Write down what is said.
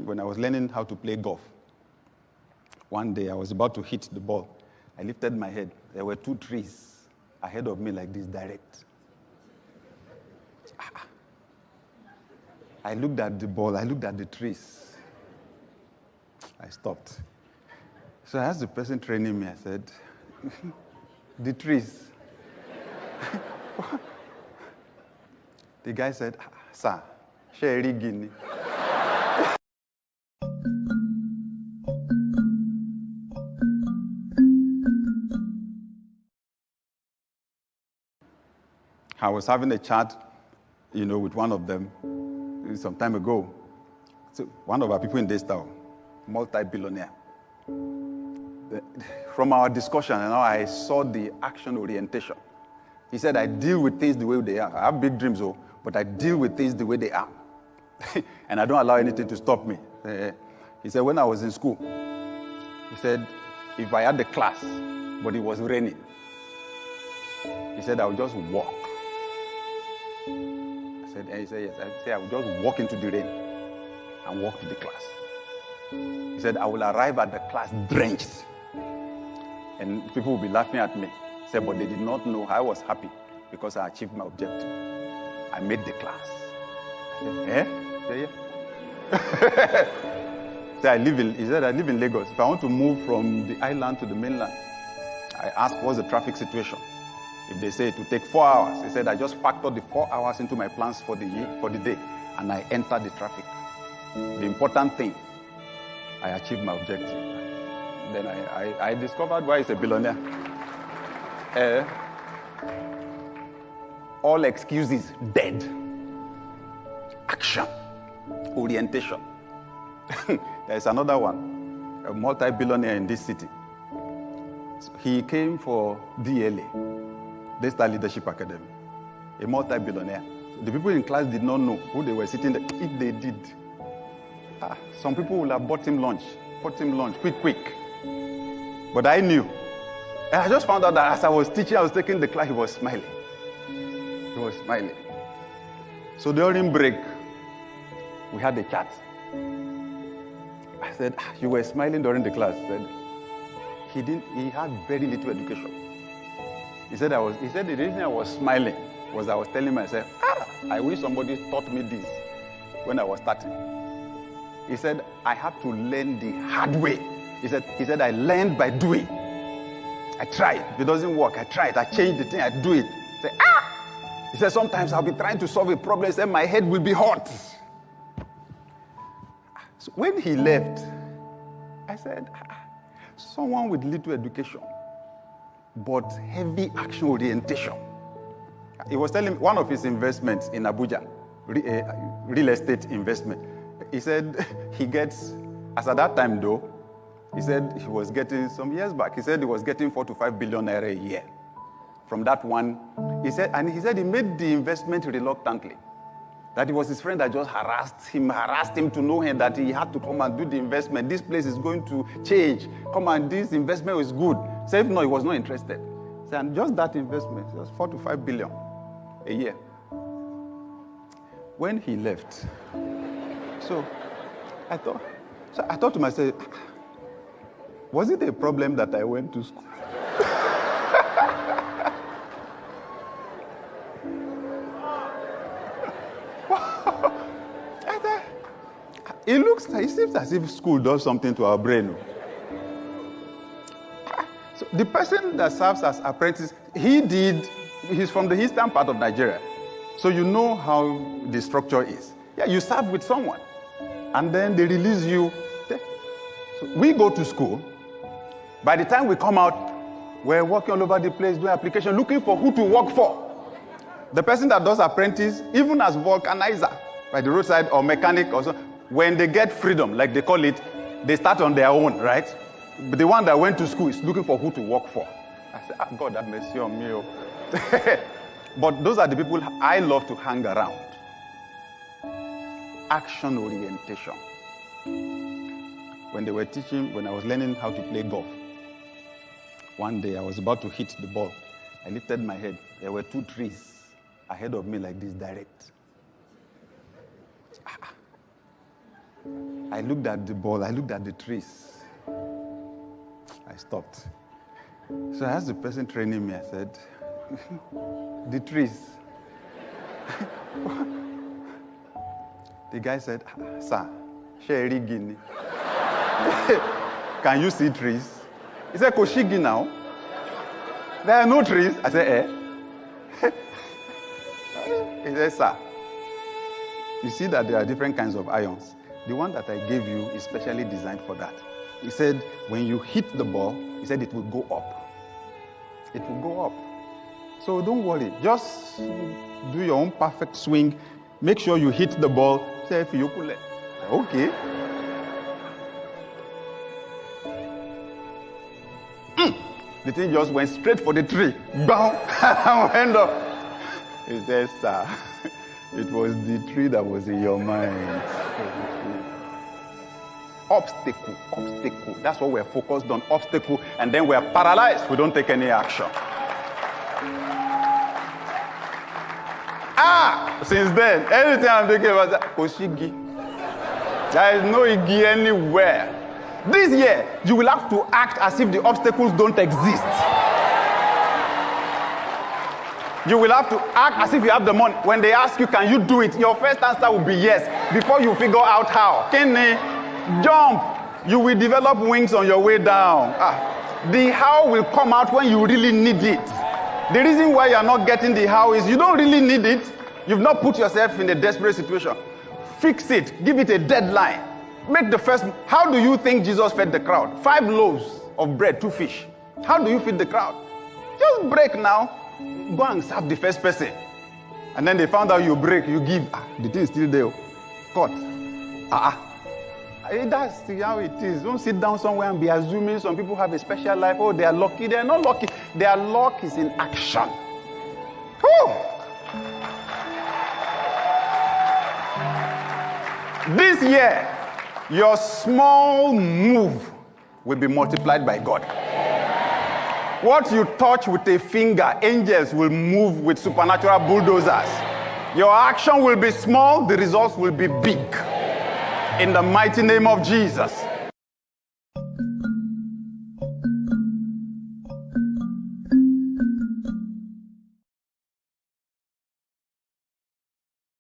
when I was learning how to play golf. One day, I was about to hit the ball. I lifted my head. There were 2 trees ahead of me like this, direct. I looked at the ball. I looked at the trees. I stopped. So I asked the person training me, I said, the trees. The guy said, sir, Sherry Guinea. I was having a chat, with one of them some time ago. So one of our people in Daystar, multi-billionaire. From our discussion, I saw the action orientation. He said, I deal with things the way they are. I have big dreams, but I deal with things the way they are. And I don't allow anything to stop me. He said, when I was in school, he said, if I had the class, but it was raining, he said, I would just walk. He said, yes. I said, I would just walk into the rain and walk to the class. He said, I will arrive at the class drenched. And people will be laughing at me. He said, but they did not know I was happy because I achieved my objective. I made the class. I said, eh? He said, I live in Lagos. If I want to move from the island to the mainland, I asked, what's the traffic situation? If they say it will take 4 hours, he said, I just factored the 4 hours into my plans for the day, and I entered the traffic. The important thing, I achieved my objective. Then I discovered why he's a billionaire. All excuses, dead. Action, orientation. There's another one, a multi-billionaire in this city. So he came for DLA, Daystar Leadership Academy, a multi-billionaire. The people in class did not know who they were sitting there. If they did, some people would have bought him lunch, quick. But I knew. And I just found out that as I was teaching, I was taking the class, he was smiling. So during break, we had a chat. I said, you were smiling during the class. He said, he had very little education. He said the reason I was smiling was I was telling myself, I wish somebody taught me this when I was starting. He said, I had to learn the hard way. He said, I learned by doing. I tried. If it doesn't work, I tried. I changed the thing, I do it. He said, sometimes I'll be trying to solve a problem, and my head will be hot. So when he left, I said, someone with little education, but heavy action orientation. He was telling me one of his investments in Abuja, real estate investment. He said he gets, as at that time though, he said he was getting, some years back, he said he was getting 4 to 5 billion naira a year. From that one, he said he made the investment reluctantly. That it was his friend that just harassed him to know him that he had to come and do the investment. This place is going to change. Come on, this investment is good. So if not, he was not interested. So, and just that investment, just 4 to 5 billion a year. When he left, so I thought to myself, was it a problem that I went to school? It seems as if school does something to our brain. So the person that serves as apprentice, he's from the eastern part of Nigeria. So you know how the structure is. Yeah, you serve with someone, and then they release you. So we go to school. By the time we come out, we're walking all over the place, doing application, looking for who to work for. The person that does apprentice, even as vulcanizer, by the roadside or mechanic or so, when they get freedom, like they call it, they start on their own, right? But the one that went to school is looking for who to work for. I said, God, have mercy on me. But those are the people I love to hang around. Action orientation. When they were teaching, when I was learning how to play golf, one day I was about to hit the ball. I lifted my head. There were 2 trees ahead of me like this, direct. I looked at the ball, I looked at the trees. I stopped. So I asked the person training me, I said, the trees. The guy said, sir, Sherry Guinea. Can you see trees? He said, Koshigi now. There are no trees. I said, He said, sir, you see that there are different kinds of irons. The one that I gave you is specially designed for that. He said, when you hit the ball, he said it will go up. It will go up. So don't worry. Just do your own perfect swing. Make sure you hit the ball. Say, okay. The thing just went straight for the tree. Bam! Went up. He said, sir, it was the tree that was in your mind. Obstacle. That's what we're focused on, obstacle. And then we're paralyzed. We don't take any action. Since then, anything I'm thinking about is Koshigi. There is no Igi anywhere. This year, you will have to act as if the obstacles don't exist. You will have to act as if you have the money. When they ask you, can you do it? Your first answer will be yes, before you figure out how. Kenny, jump. You will develop wings on your way down. The how will come out when you really need it. The reason why you are not getting the how is you don't really need it. You've not put yourself in a desperate situation. Fix it. Give it a deadline. Make the first. How do you think Jesus fed the crowd? 5 loaves of bread, 2 fish. How do you feed the crowd? Just break now. Go and serve the first person. And then they found out you break, you give. The thing is still there. Cut. That's how it is. Don't sit down somewhere and be assuming some people have a special life. Oh, they are lucky. They are not lucky. Their luck is in action. This year, your small move will be multiplied by God. What you touch with a finger, angels will move with supernatural bulldozers. Your action will be small, the results will be big. In the mighty name of Jesus.